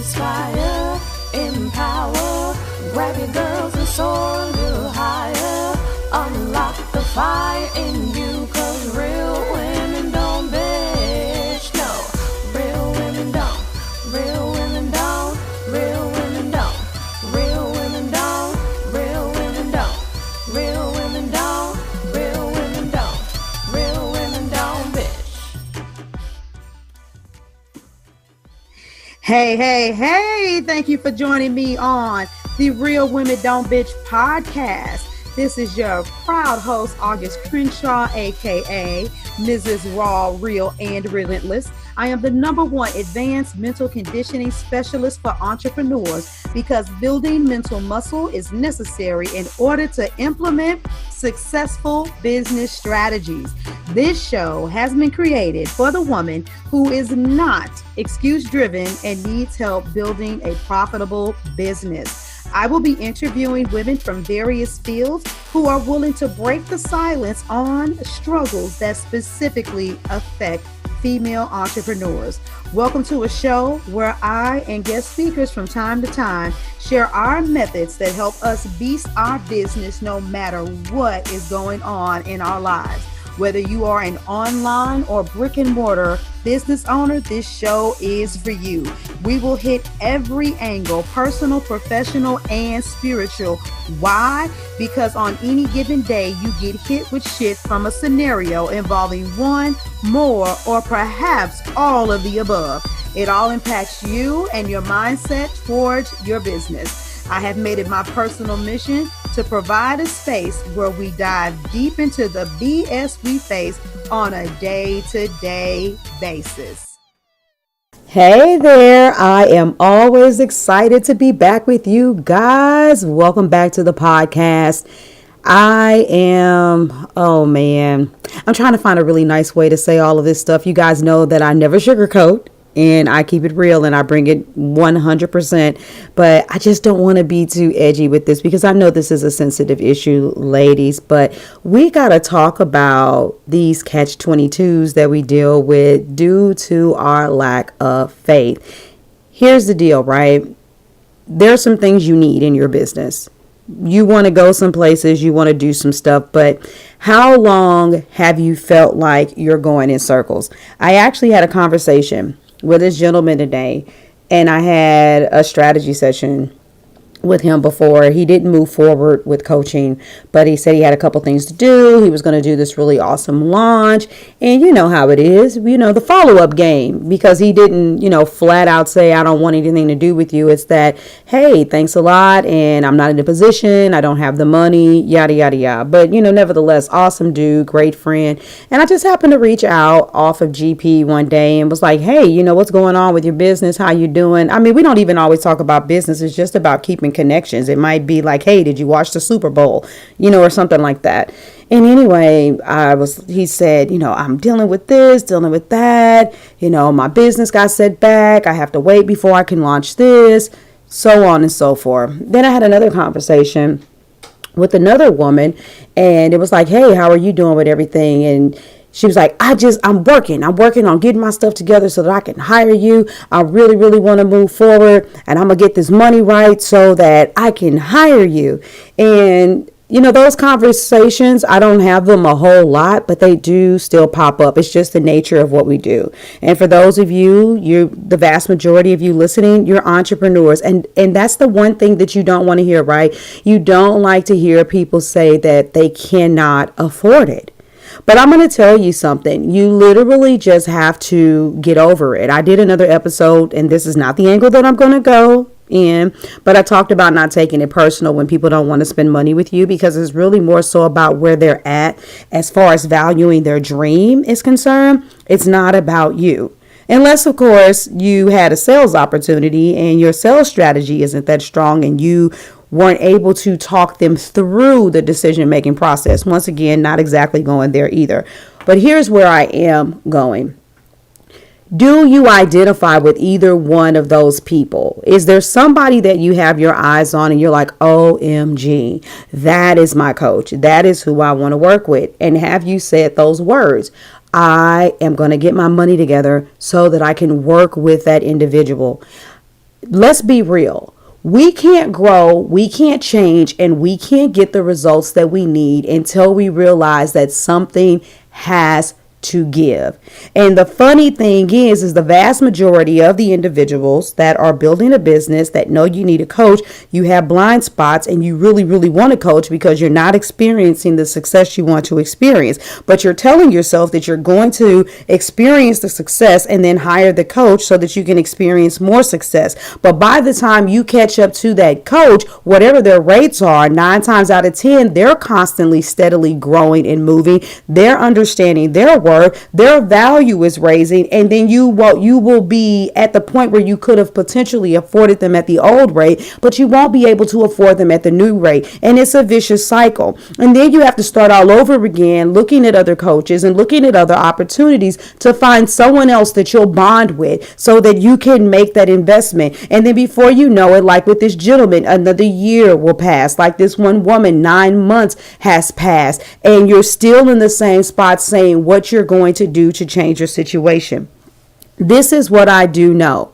inspire, empower, grab your girls and soar a little higher. Unlock the fire in you, cause real women don't bitch, no. Real women don't, real women don't, real women don't, real women don't, real women don't, real women don't, real women don't, real women don't bitch. Hey, thank you for joining me on the Real Women Don't Bitch podcast. This is your proud host, August Crenshaw, aka Mrs. Raw, Real, and Relentless. I am the #1 advanced mental conditioning specialist for entrepreneurs because building mental muscle is necessary in order to implement successful business strategies. This show has been created for the woman who is not excuse-driven and needs help building a profitable business. I will be interviewing women from various fields who are willing to break the silence on struggles that specifically affect female entrepreneurs. Welcome to a show where I and guest speakers from time to time share our methods that help us beast our business no matter what is going on in our lives. Whether you are an online or brick and mortar business owner, this show is for you. We will hit every angle, personal, professional, and spiritual. Why? Because on any given day, you get hit with shit from a scenario involving one, more, or perhaps all of the above. It all impacts you and your mindset towards your business. I have made it my personal mission to provide a space where we dive deep into the BS we face on a day-to-day basis. Hey there, I am always excited to be back with you guys. Welcome back to the podcast. I'm trying to find a really nice way to say all of this stuff. You guys know that I never sugarcoat. And I keep it real and I bring it 100%. But I just don't want to be too edgy with this because I know this is a sensitive issue, ladies. But we got to talk about these catch-22s that we deal with due to our lack of faith. Here's the deal, right? There are some things you need in your business. You want to go some places, you want to do some stuff, but how long have you felt like you're going in circles? I actually had a conversation with this gentleman today, and I had a strategy session with him before. He didn't move forward with coaching, but he said he had a couple things to do. He was going to do this really awesome launch, and you know how it is, the follow-up game, because he didn't, flat out say, I don't want anything to do with you. It's that, hey, thanks a lot, and I'm not in a position, I don't have the money, yada, yada, yada. But, nevertheless, awesome dude, great friend. And I just happened to reach out off of GP one day and was like, hey, what's going on with your business? How you doing? I mean, we don't even always talk about business. It's just about keeping connections. It might be like, hey, did you watch the Super Bowl? Or something like that. And anyway, he said, I'm dealing with this, dealing with that. My business got set back. I have to wait before I can launch this, so on and so forth. Then I had another conversation with another woman, and it was like, hey, how are you doing with everything? And she was like, I'm working on getting my stuff together so that I can hire you. I really, really want to move forward, and I'm going to get this money right so that I can hire you. And, those conversations, I don't have them a whole lot, but they do still pop up. It's just the nature of what we do. And for those of the vast majority of you listening, you're entrepreneurs. And that's the one thing that you don't want to hear, right? You don't like to hear people say that they cannot afford it. But I'm going to tell you something. You literally just have to get over it. I did another episode, and this is not the angle that I'm going to go in, but I talked about not taking it personal when people don't want to spend money with you, because it's really more so about where they're at as far as valuing their dream is concerned. It's not about you. Unless, of course, you had a sales opportunity and your sales strategy isn't that strong and you weren't able to talk them through the decision-making process. Once again, not exactly going there either. But here's where I am going. Do you identify with either one of those people? Is there somebody that you have your eyes on and you're like, OMG, that is my coach. That is who I want to work with. And have you said those words? I am going to get my money together so that I can work with that individual. let's be real. We can't grow, we can't change, and we can't get the results that we need until we realize that something has to give. And the funny thing is the vast majority of the individuals that are building a business that know you need a coach, you have blind spots and you really, really want a coach because you're not experiencing the success you want to experience. But you're telling yourself that you're going to experience the success and then hire the coach so that you can experience more success. But by the time you catch up to that coach, whatever their rates are, 9 times out of 10, they're constantly, steadily growing and moving. They're understanding their work. Their value is raising, and then you will be at the point where you could have potentially afforded them at the old rate, but you won't be able to afford them at the new rate. And it's a vicious cycle. And then you have to start all over again, looking at other coaches and looking at other opportunities to find someone else that you'll bond with so that you can make that investment. And then before you know it, like with this gentleman, another year will pass. Like this one woman, 9 months has passed, and you're still in the same spot saying what you're going to do to change your situation. This is what I do know.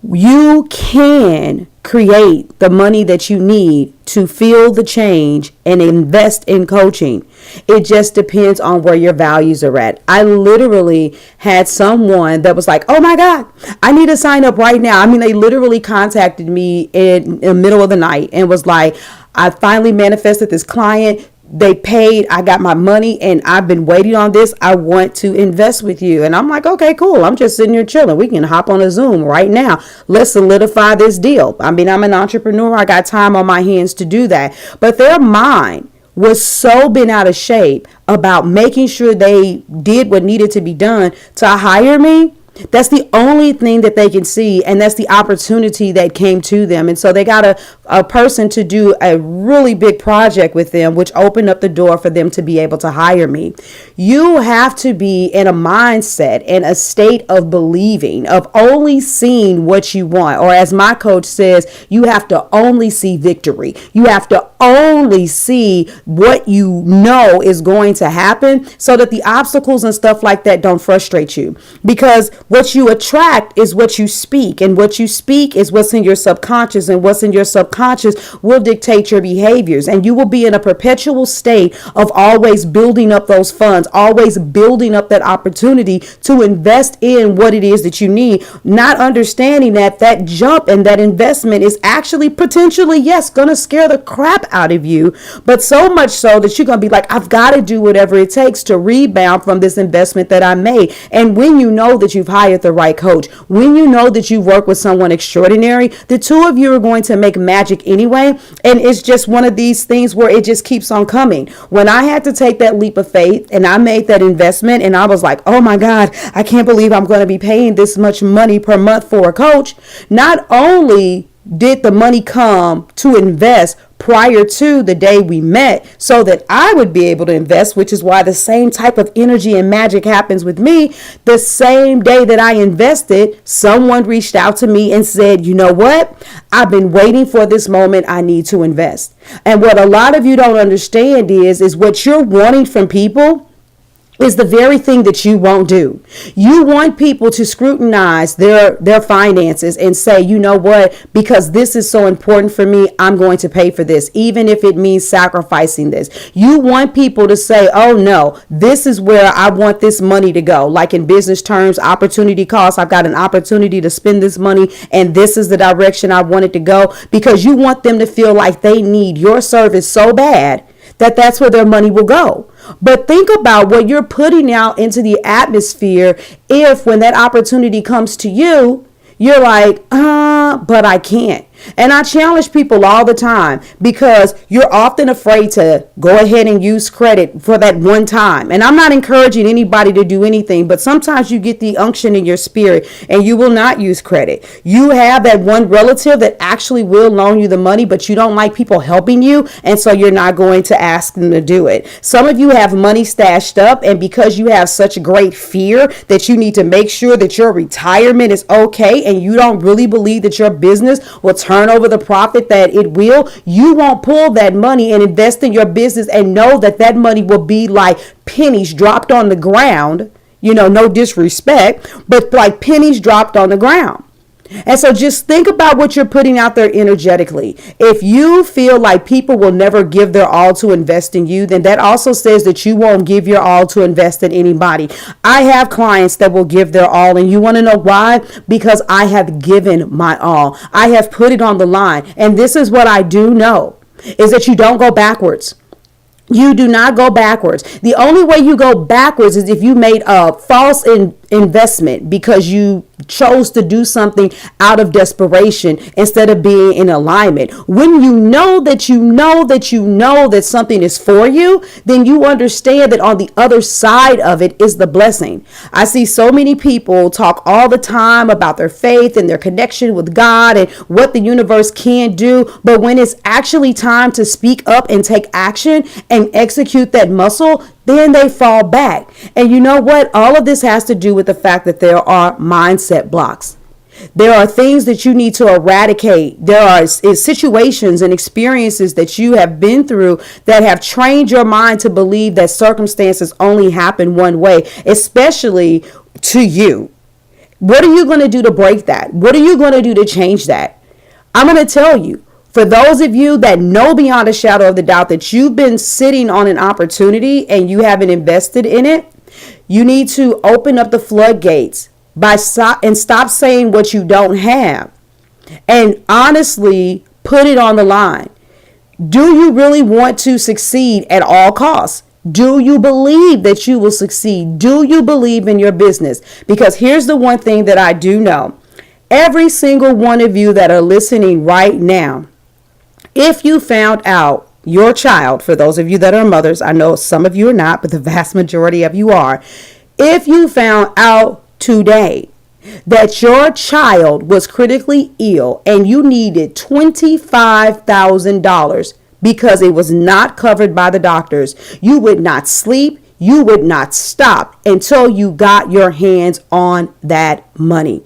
You can create the money that you need to feel the change and invest in coaching. It just depends on where your values are at. I literally had someone that was like, oh my God, I need to sign up right now. I mean, they literally contacted me in the middle of the night and was like, I finally manifested this client. They paid, I got my money, and I've been waiting on this. I want to invest with you. And I'm like, okay, cool. I'm just sitting here chilling. We can hop on a Zoom right now. Let's solidify this deal. I mean, I'm an entrepreneur. I got time on my hands to do that. But their mind was so bent out of shape about making sure they did what needed to be done to hire me. That's the only thing that they can see, and that's the opportunity that came to them. And so they got a person to do a really big project with them, which opened up the door for them to be able to hire me. You have to be in a mindset and a state of believing, of only seeing what you want. Or as my coach says, you have to only see victory. You have to only see what you know is going to happen so that the obstacles and stuff like that don't frustrate you. Because what you attract is what you speak, and what you speak is what's in your subconscious, and what's in your subconscious will dictate your behaviors. And you will be in a perpetual state of always building up those funds, always building up that opportunity to invest in what it is that you need, not understanding that that jump and that investment is actually potentially, yes, going to scare the crap out of you, but so much so that you're going to be like, I've got to do whatever it takes to rebound from this investment that I made. And when you know that you've hired the right coach, when you know that you work with someone extraordinary, the two of you are going to make magic anyway. And it's just one of these things where it just keeps on coming. When I had to take that leap of faith and I made that investment and I was like, oh my God, I can't believe I'm going to be paying this much money per month for a coach. Not only did the money come to invest prior to the day we met so that I would be able to invest, which is why the same type of energy and magic happens with me. The same day that I invested, someone reached out to me and said, you know what? I've been waiting for this moment. I need to invest. And what a lot of you don't understand is what you're wanting from people is the very thing that you won't do. You want people to scrutinize their finances and say, you know what, because this is so important for me, I'm going to pay for this, even if it means sacrificing this. You want people to say, oh no, this is where I want this money to go. Like in business terms, opportunity cost. I've got an opportunity to spend this money and this is the direction I want it to go, because you want them to feel like they need your service so bad that that's where their money will go. But think about what you're putting out into the atmosphere if when that opportunity comes to you, you're like, but I can't. And I challenge people all the time because you're often afraid to go ahead and use credit for that one time. And I'm not encouraging anybody to do anything, but sometimes you get the unction in your spirit and you will not use credit. You have that one relative that actually will loan you the money, but you don't like people helping you. And so you're not going to ask them to do it. Some of you have money stashed up, and because you have such great fear that you need to make sure that your retirement is okay, and you don't really believe that your business will turn over the profit that it will, you won't pull that money and invest in your business and know that that money will be like pennies dropped on the ground. You know, no disrespect, but like pennies dropped on the ground. And so just think about what you're putting out there energetically. If you feel like people will never give their all to invest in you, then that also says that you won't give your all to invest in anybody. I have clients that will give their all, and you want to know why? Because I have given my all. I have put it on the line. And this is what I do know, is that you don't go backwards. You do not go backwards. The only way you go backwards is if you made a false investment because you chose to do something out of desperation instead of being in alignment. When you know that something is for you, then you understand that on the other side of it is the blessing. I see so many people talk all the time about their faith and their connection with God and what the universe can do, but when it's actually time to speak up and take action and execute that muscle, then they fall back. And you know what? All of this has to do with the fact that there are mindset blocks. There are things that you need to eradicate. There are situations and experiences that you have been through that have trained your mind to believe that circumstances only happen one way, especially to you. What are you going to do to break that? What are you going to do to change that? I'm going to tell you. For those of you that know beyond a shadow of the doubt that you've been sitting on an opportunity and you haven't invested in it, you need to open up the floodgates and stop saying what you don't have and honestly put it on the line. Do you really want to succeed at all costs? Do you believe that you will succeed? Do you believe in your business? Because here's the one thing that I do know. Every single one of you that are listening right now, if you found out your child, for those of you that are mothers, I know some of you are not, but the vast majority of you are. If you found out today that your child was critically ill and you needed $25,000 because it was not covered by the doctors, you would not sleep, you would not stop until you got your hands on that money.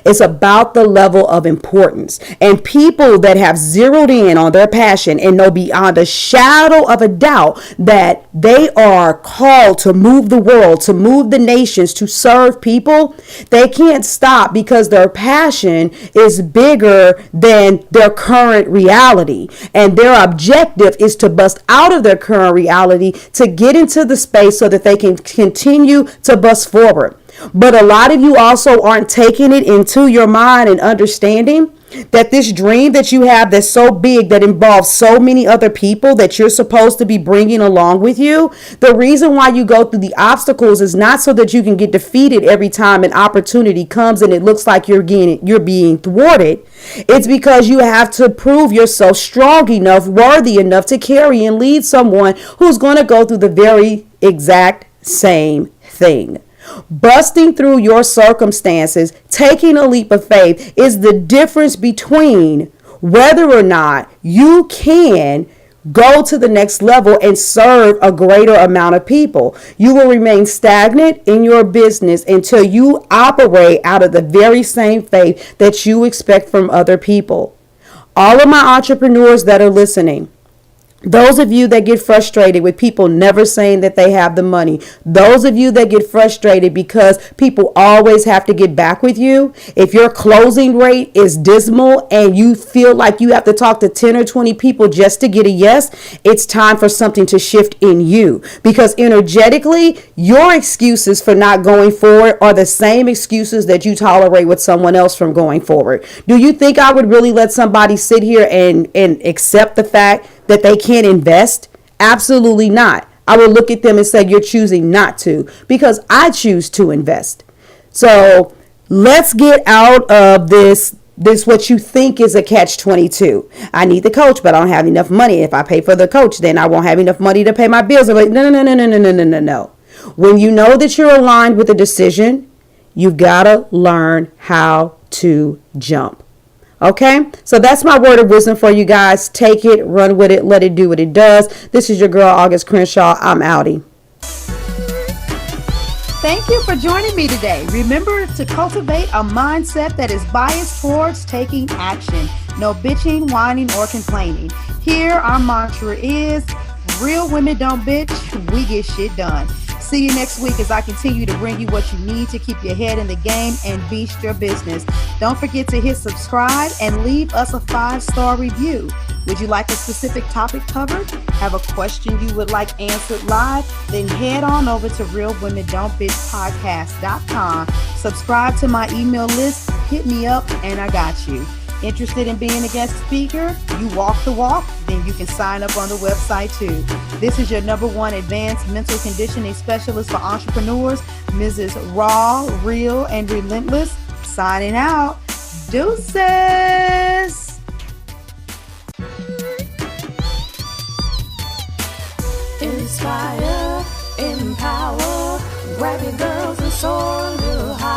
It's about the level of importance. And people that have zeroed in on their passion and know beyond a shadow of a doubt that they are called to move the world, to move the nations, to serve people, they can't stop because their passion is bigger than their current reality. And their objective is to bust out of their current reality to get into the space so that they can continue to bust forward. But a lot of you also aren't taking it into your mind and understanding that this dream that you have that's so big, that involves so many other people that you're supposed to be bringing along with you. The reason why you go through the obstacles is not so that you can get defeated every time an opportunity comes and it looks like you're being thwarted. It's because you have to prove yourself strong enough, worthy enough to carry and lead someone who's going to go through the very exact same thing. Busting through your circumstances, taking a leap of faith is the difference between whether or not you can go to the next level and serve a greater amount of people. You will remain stagnant in your business until you operate out of the very same faith that you expect from other people. All of my entrepreneurs that are listening, those of you that get frustrated with people never saying that they have the money, those of you that get frustrated because people always have to get back with you, if your closing rate is dismal and you feel like you have to talk to 10 or 20 people just to get a yes, it's time for something to shift in you. Because energetically, your excuses for not going forward are the same excuses that you tolerate with someone else from going forward. Do you think I would really let somebody sit here and accept the fact that they can't invest? Absolutely not. I would look at them and say, you're choosing not to, because I choose to invest. So let's get out of this what you think is a catch-22. I need the coach, but I don't have enough money. If I pay for the coach, then I won't have enough money to pay my bills. I'm like, no. When you know that you're aligned with a decision, you've got to learn how to jump. Okay, so that's my word of wisdom for you guys. Take it, run with it, let it do what it does. This is your girl, August Crenshaw. I'm outie. Thank you for joining me today. Remember to cultivate a mindset that is biased towards taking action. No bitching, whining, or complaining. Here, our mantra is, real women don't bitch, we get shit done. See you next week as I continue to bring you what you need to keep your head in the game and beast your business. Don't forget to hit subscribe and leave us a 5-star review. Would you like a specific topic covered? Have a question you would like answered live? Then head on over to realwomendon'tbitchpodcast.com. Subscribe to my email list, hit me up, and I got you. Interested in being a guest speaker? You walk the walk? Then you can sign up on the website too. This is your #1 advanced mental conditioning specialist for entrepreneurs, Mrs. Raw, Real, and Relentless. Signing out. Deuces. Inspire, empower, grab your girls and soar a little higher.